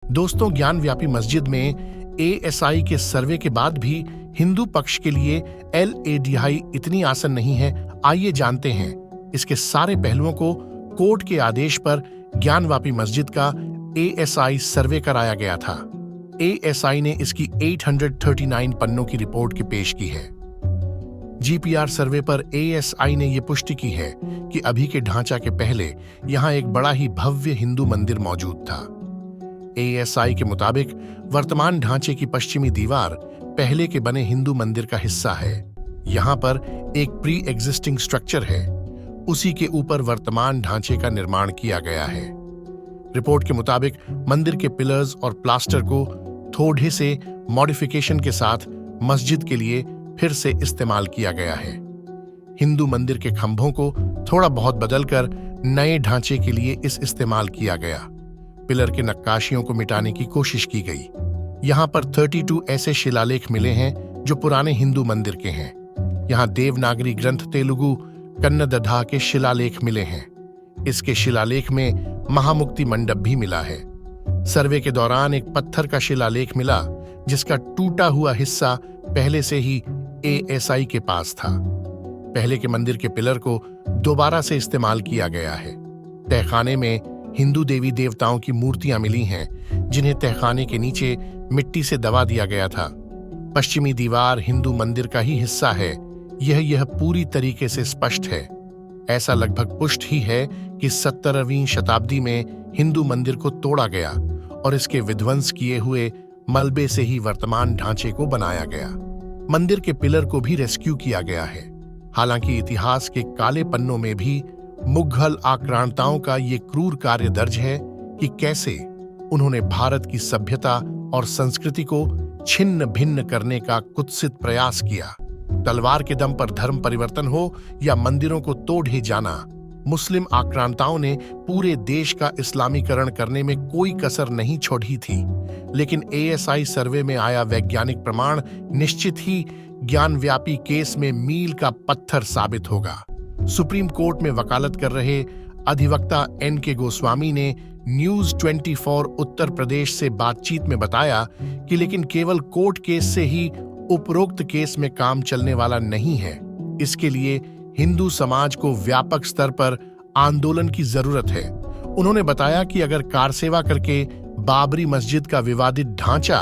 दोस्तों, ज्ञानव्यापी मस्जिद में एएसआई के सर्वे के बाद भी हिंदू पक्ष के लिए एलएडीआई इतनी आसान नहीं है। आइए जानते हैं इसके सारे पहलुओं को। कोर्ट के आदेश पर ज्ञानव्यापी मस्जिद का एएसआई सर्वे कराया गया था। एएसआई ने इसकी 839 पन्नों की रिपोर्ट की पेश की है। जीपीआर सर्वे पर एएसआई ने यह पुष्टि की है कि अभी के ढांचा के पहले यहां एक बड़ा ही भव्य हिंदू मंदिर मौजूद था। एएसआई के मुताबिक वर्तमान ढांचे की पश्चिमी दीवार पहले के बने हिंदू मंदिर का हिस्सा है। यहां पर एक प्री एग्जिस्टिंग स्ट्रक्चर है, उसी के ऊपर वर्तमान ढांचे का निर्माण किया गया है। रिपोर्ट के मुताबिक मंदिर के पिलर्स और प्लास्टर को थोड़े से मॉडिफिकेशन के साथ मस्जिद के लिए फिर से इस्तेमाल किया गया है। हिंदू मंदिर के खंभों को थोड़ा बहुत बदलकर नए ढांचे के लिए इस्तेमाल किया गया। पिलर के नक्काशियों को मिटाने की कोशिश की गई। यहाँ पर 32 ऐसे शिलालेख मिले हैं जो पुराने हिंदू मंदिर के हैं। यहाँ देवनागरी ग्रंथ तेलुगु कन्नड़ के शिलालेख मिले हैं। इसके शिलालेख में महामुक्ति मंडप भी मिला है। सर्वे के दौरान एक पत्थर का शिलालेख मिला जिसका टूटा हुआ हिस्सा पहले से ही एएसआई के पास था। पहले के मंदिर के पिलर को दोबारा से इस्तेमाल किया गया है। तहखाने में हिंदू देवी देवताओं की मूर्तियां मिली हैं जिन्हें तहखाने के नीचे मिट्टी से दबा दिया गया था। पश्चिमी दीवार हिंदू मंदिर का ही हिस्सा है, यह पूरी तरीके से स्पष्ट है। ऐसा लगभग पुष्ट ही है कि 17वीं शताब्दी में हिंदू मंदिर को तोड़ा गया और इसके विध्वंस किए हुए मलबे से ही वर्तमान ढांचे को बनाया गया। मंदिर के पिलर को भी रेस्क्यू किया गया है। हालांकि इतिहास के काले पन्नों में भी मुगल आक्रांताओं का ये क्रूर कार्य दर्ज है कि कैसे उन्होंने भारत की सभ्यता और संस्कृति को छिन्न भिन्न करने का कुत्सित प्रयास किया। तलवार के दम पर धर्म परिवर्तन हो या मंदिरों को तोड़ ही जाना, मुस्लिम आक्रांताओं ने पूरे देश का इस्लामीकरण करने में कोई कसर नहीं छोड़ी थी। लेकिन एएसआई सर्वे में आया वैज्ञानिक प्रमाण निश्चित ही ज्ञानव्यापी केस में मील का पत्थर साबित होगा। सुप्रीम कोर्ट में वकालत कर रहे अधिवक्ता एनके गोस्वामी ने न्यूज 24 उत्तर प्रदेश से बातचीत में बताया कि लेकिन केवल कोर्ट केस से ही उपरोक्त केस में काम चलने वाला नहीं है। इसके लिए हिंदू समाज को व्यापक स्तर पर आंदोलन की जरूरत है। उन्होंने बताया कि अगर कारसेवा करके बाबरी मस्जिद का विवादित ढांचा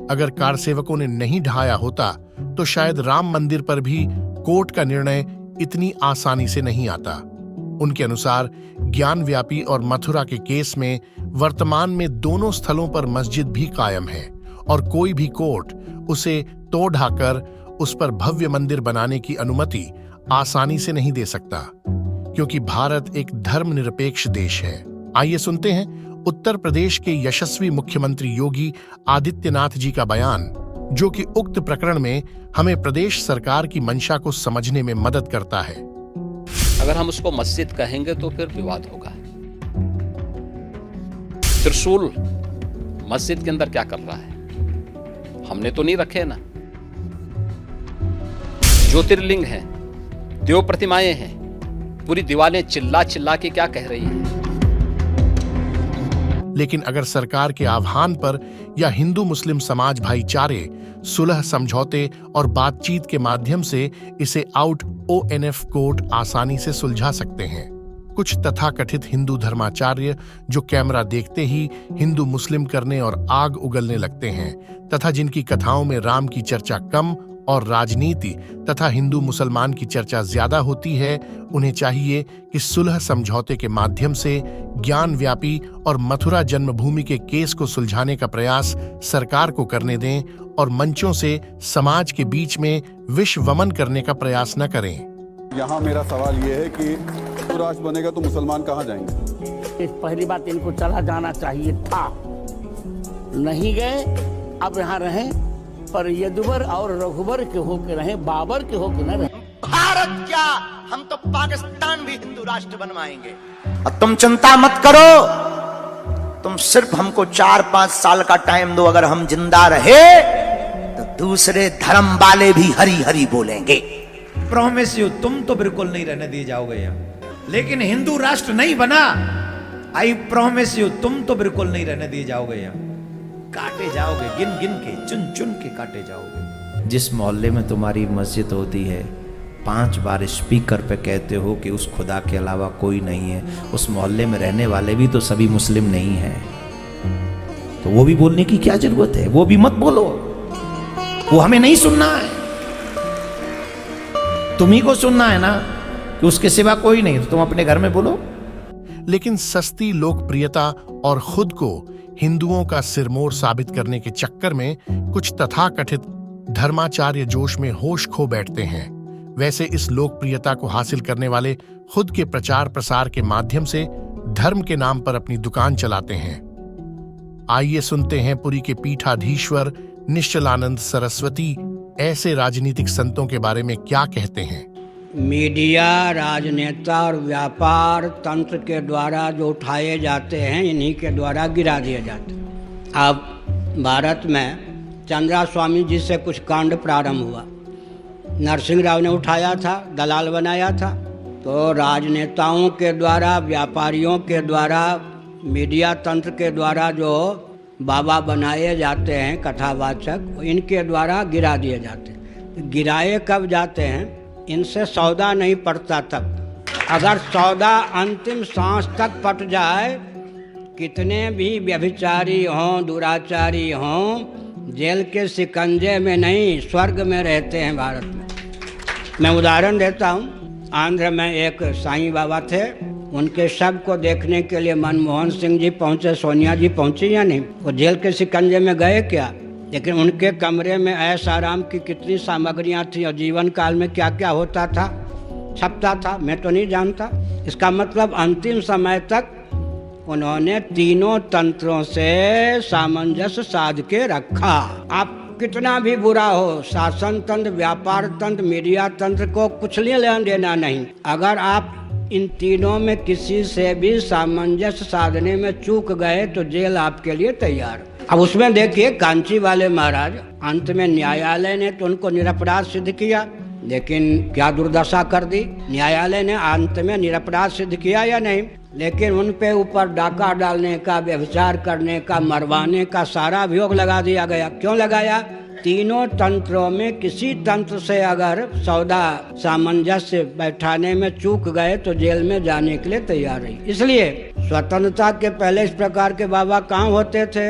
अगर कारसेवकों ने नहीं ढाया होता तो शायद राम मंदिर पर भी कोर्ट का निर्णय इतनी आसानी से नहीं आता। उनके अनुसार ज्ञानव्यापी और मथुरा के केस में वर्तमान में दोनों स्थलों पर मस्जिद भी कायम है और कोई भी कोर्ट उसे तोड़ ढाकर उस पर भव्य मंदिर बनाने की अनुमति आसानी से नहीं दे सकता, क्योंकि भारत एक धर्मनिरपेक्ष देश है। आइए सुनते हैं उत्तर प्रदेश के यशस्वी मुख्यमंत्री योगी आदित्यनाथ जी का बयान, जो कि उक्त प्रकरण में हमें प्रदेश सरकार की मंशा को समझने में मदद करता है। अगर हम उसको मस्जिद कहेंगे तो फिर विवाद होगा। त्रिशूल मस्जिद के अंदर क्या कर रहा है? हमने तो नहीं रखे ना। ज्योतिर्लिंग है, देव प्रतिमाएं हैं, पूरी दीवारें चिल्ला चिल्ला के क्या कह रही हैं। लेकिन अगर सरकार के आह्वान पर या हिंदू मुस्लिम समाज भाईचारे सुलह समझौते और बातचीत के माध्यम से इसे आउट ओएनएफ कोर्ट आसानी से सुलझा सकते हैं। कुछ तथाकथित हिंदू धर्माचार्य जो कैमरा देखते ही हिंदू मुस्लिम करने और आग उगलने लगते हैं तथा जिनकी कथाओं में राम की चर्चा कम और राजनीति तथा हिंदू मुसलमान की चर्चा ज्यादा होती है, उन्हें चाहिए कि सुलह समझौते के माध्यम से ज्ञानव्यापी और मथुरा जन्मभूमि के केस को सुलझाने का प्रयास सरकार को करने दें और मंचों से समाज के बीच में विष वमन करने का प्रयास न करें। यहाँ मेरा सवाल ये है कि तो राष्ट्र बनेगा तो मुसलमान कहाँ जाएंगे? इस पहली बात इनको चला जाना चाहिए था, नहीं गए। अब यहाँ रहें, पर यदुवर और रघुवर के होके रहे, बाबर के होके न रहे। भारत क्या, हम तो पाकिस्तान भी हिंदू राष्ट्र बनवाएंगे। और तुम चिंता मत करो, तुम सिर्फ हमको 4-5 साल का टाइम दो। अगर हम जिंदा रहे तो दूसरे धर्म वाले भी हरी हरी बोलेंगे। प्रॉमिस यू, तुम तो बिल्कुल नहीं रहने दिए जाओगे यहाँ। लेकिन हिंदू राष्ट्र नहीं बना, आई प्रॉमिस यू, तुम तो बिल्कुल नहीं रहने दिए जाओगे यहाँ। काटे जाओगे, गिन गिन के, चुन चुन के काटे जाओगे। जिस मोहल्ले में तुम्हारी मस्जिद होती है, 5 बार स्पीकर पे कहते हो कि उस खुदा के अलावा कोई नहीं है, उस मोहल्ले में रहने वाले भी तो सभी मुस्लिम नहीं हैं, तो वो भी बोलने की क्या जरूरत है? वो भी मत बोलो, वो हमें नहीं सुनना है, तुम्ही को सुनना है ना कि उसके सिवा कोई नहीं, तो तुम अपने घर में बोलो। लेकिन सस्ती लोकप्रियता और खुद को हिंदुओं का सिरमौर साबित करने के चक्कर में कुछ तथाकथित धर्माचार्य जोश में होश खो बैठते हैं। वैसे इस लोकप्रियता को हासिल करने वाले खुद के प्रचार प्रसार के माध्यम से धर्म के नाम पर अपनी दुकान चलाते हैं। आइए सुनते हैं पुरी के पीठाधीश्वर निश्चलानंद सरस्वती ऐसे राजनीतिक संतों के बारे में क्या कहते हैं। मीडिया, राजनेता और व्यापार तंत्र के द्वारा जो उठाए जाते हैं, इन्हीं के द्वारा गिरा दिए जाते हैं। अब भारत में चंद्रा स्वामी जी से कुछ कांड प्रारंभ हुआ। नरसिंह राव ने उठाया था, दलाल बनाया था, तो राजनेताओं के द्वारा, व्यापारियों के द्वारा, मीडिया तंत्र के द्वारा जो बाबा बनाए जाते हैं कथावाचक, इनके द्वारा गिरा दिए जाते हैं। गिराए कब जाते हैं? इनसे सौदा नहीं पड़ता तब। अगर सौदा अंतिम सांस तक पट जाए, कितने भी व्यभिचारी हों, दुराचारी हों, जेल के शिकंजे में नहीं, स्वर्ग में रहते हैं भारत में। मैं उदाहरण देता हूँ। आंध्र में एक साईं बाबा थे, उनके शव को देखने के लिए मनमोहन सिंह जी पहुँचे, सोनिया जी पहुँची या नहीं? वो जेल के शिकंजे में गए क्या? लेकिन उनके कमरे में ऐश आराम की कितनी सामग्रियाँ थी और जीवन काल में क्या क्या होता था, छपता था, मैं तो नहीं जानता। इसका मतलब अंतिम समय तक उन्होंने तीनों तंत्रों से सामंजस्य साध के रखा। आप कितना भी बुरा हो, शासन तंत्र, व्यापार तंत्र, मीडिया तंत्र को कुछ लेना देना नहीं। अगर आप इन तीनों में किसी से भी सामंजस्य साधने में चूक गए तो जेल आपके लिए तैयार। अब उसमें देखिए कांची वाले महाराज, अंत में न्यायालय ने तो उनको निरपराध सिद्ध किया, लेकिन क्या दुर्दशा कर दी। न्यायालय ने अंत में निरपराध सिद्ध किया या नहीं? लेकिन उन पे ऊपर डाका डालने का, व्यभिचार करने का, मरवाने का सारा अभियोग लगा दिया गया। क्यों लगाया? तीनों तंत्रों में किसी तंत्र से अगर सौदा सामंजस्य बैठाने में चूक गए तो जेल में जाने के लिए तैयार रही। इसलिए स्वतंत्रता के पहले इस प्रकार के बाबा कहाँ होते थे?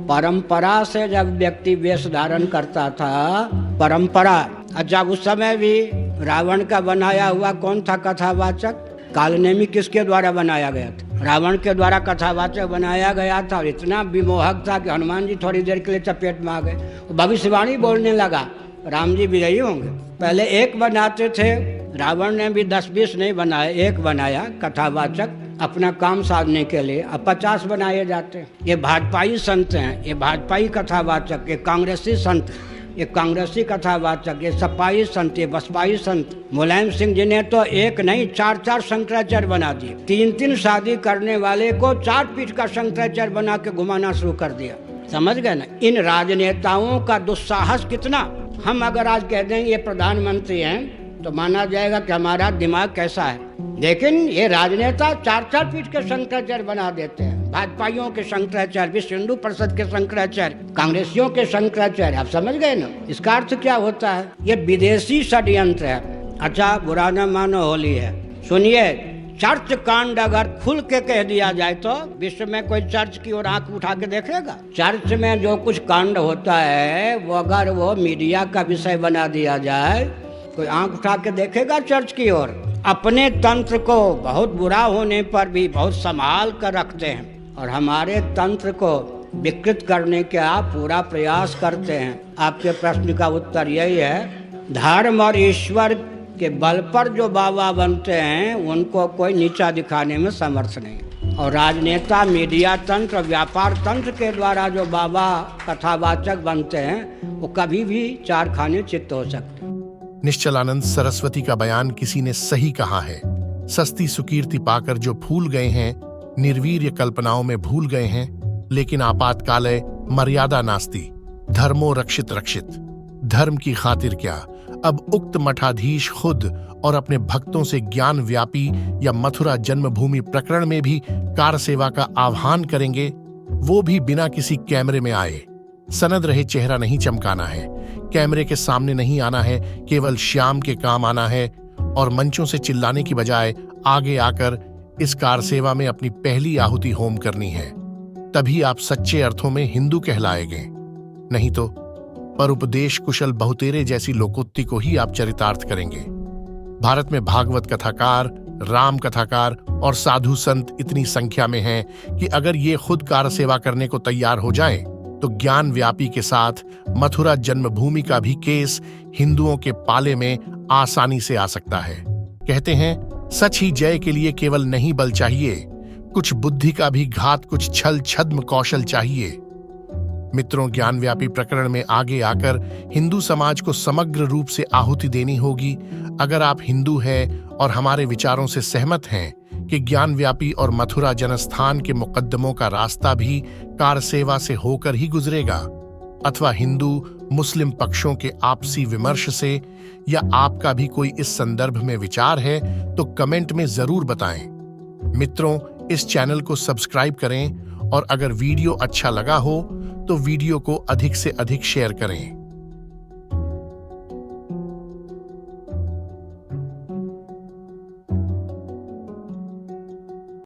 परंपरा से जब व्यक्ति वेश धारण करता था, परंपरा। अच्छा, उस समय भी रावण का बनाया हुआ कौन था कथावाचक? कालनेमी किसके द्वारा बनाया गया था? रावण के द्वारा कथावाचक बनाया गया था। और इतना विमोहक था कि हनुमान जी थोड़ी देर के लिए चपेट में आ गए, भविष्यवाणी बोलने लगा, राम जी विजयी होंगे। पहले एक बनाते थे, रावण ने भी 10-20 नहीं बनाए, एक बनाया कथावाचक अपना काम साधने के लिए। अब 50 बनाए जाते हैं। ये भाजपाई संत हैं, ये भाजपाई कथावाचक, ये कांग्रेसी संत, ये कांग्रेसी कथावाचक, ये सपाई संत, ये बसपाई संत। मुलायम सिंह जी ने तो एक नहीं 4-4 शंकराचार्य बना दिए। 3-3 शादी करने वाले को 4 पीठ का शंकराचार्य बना के घुमाना शुरू कर दिया। समझ गए ना? इन राजनेताओं का दुस्साहस कितना। हम अगर आज कह दें ये प्रधानमंत्री हैं तो माना जाएगा कि हमारा दिमाग कैसा है, लेकिन ये राजनेता 4-4 पीठ के शंकराचार्य बना देते हैं। भाजपाइयों के शंकराचार्य, विश्व हिंदू परिषद के शंकराचार्य, कांग्रेसियों के शंकराचार्य। आप समझ गए ना? इसका अर्थ क्या होता है? ये विदेशी षड्यंत्र है। अच्छा, बुरा न मानो, होली है। सुनिए, चर्च कांड अगर खुल के कह दिया जाए तो विश्व में कोई चर्च की ओर आंख उठा के देखेगा? चर्च में जो कुछ कांड होता है वो अगर वो मीडिया का विषय बना दिया जाए, कोई आंख उठा के देखेगा चर्च की ओर? अपने तंत्र को बहुत बुरा होने पर भी बहुत संभाल कर रखते हैं और हमारे तंत्र को विकृत करने का पूरा प्रयास करते हैं। आपके प्रश्न का उत्तर यही है, धर्म और ईश्वर के बल पर जो बाबा बनते हैं उनको कोई नीचा दिखाने में समर्थ नहीं। और राजनेता, मीडिया तंत्र, व्यापार तंत्र के द्वारा जो बाबा कथावाचक बनते हैं वो कभी भी 4 खाने चित्त हो सकते हैं। निश्चलानंद सरस्वती का बयान किसी ने सही कहा है। सस्ती सुकीर्ति पाकर जो फूल गए हैं, निर्वीर्य कल्पनाओं में भूल गए हैं, लेकिन आपातकाले मर्यादा नास्ति, धर्मो रक्षित रक्षित। धर्म की खातिर क्या, अब उक्त मठाधीश खुद और अपने भक्तों से ज्ञान व्यापी या मथुरा जन्मभूमि प्रकरण में भी कार सेवा का आह्वान करेंगे। वो भी बिना किसी कैमरे में आए। सनद रहे चेहरा नहीं चमकाना है, कैमरे के सामने नहीं आना है, केवल श्याम के काम आना है और मंचों से चिल्लाने की बजाय आगे आकर इस कार सेवा में अपनी पहली आहुति होम करनी है। तभी आप सच्चे अर्थों में हिंदू कहलाएंगे। नहीं तो परोपदेश कुशल बहुतेरे जैसी लोकोक्ति को ही आप चरितार्थ करेंगे। भारत में भागवत कथाकार, राम कथाकार और साधु संत इतनी संख्या में हैं कि अगर ये खुद कार सेवा करने को तैयार हो जाएं, तो ज्ञान व्यापी के साथ मथुरा जन्मभूमि का भी केस हिंदुओं के पाले में आसानी से आ सकता है। कहते हैं सच ही जय के लिए केवल नहीं बल चाहिए, कुछ बुद्धि का भी घात, कुछ छल छद्म कौशल चाहिए। मित्रों, ज्ञान व्यापी प्रकरण में आगे आकर हिंदू समाज को समग्र रूप से आहुति देनी होगी। अगर आप हिंदू हैं और हमारे विचारों से सहमत हैं कि ज्ञान व्यापी और मथुरा जनस्थान के मुकद्दमों का रास्ता भी कार सेवा से होकर ही गुजरेगा, अथवा हिंदू मुस्लिम पक्षों के आपसी विमर्श से, या आपका भी कोई इस संदर्भ में विचार है, तो कमेंट में जरूर बताएं। मित्रों, इस चैनल को सब्सक्राइब करें और अगर वीडियो अच्छा लगा हो तो वीडियो को अधिक से अधिक शेयर करें।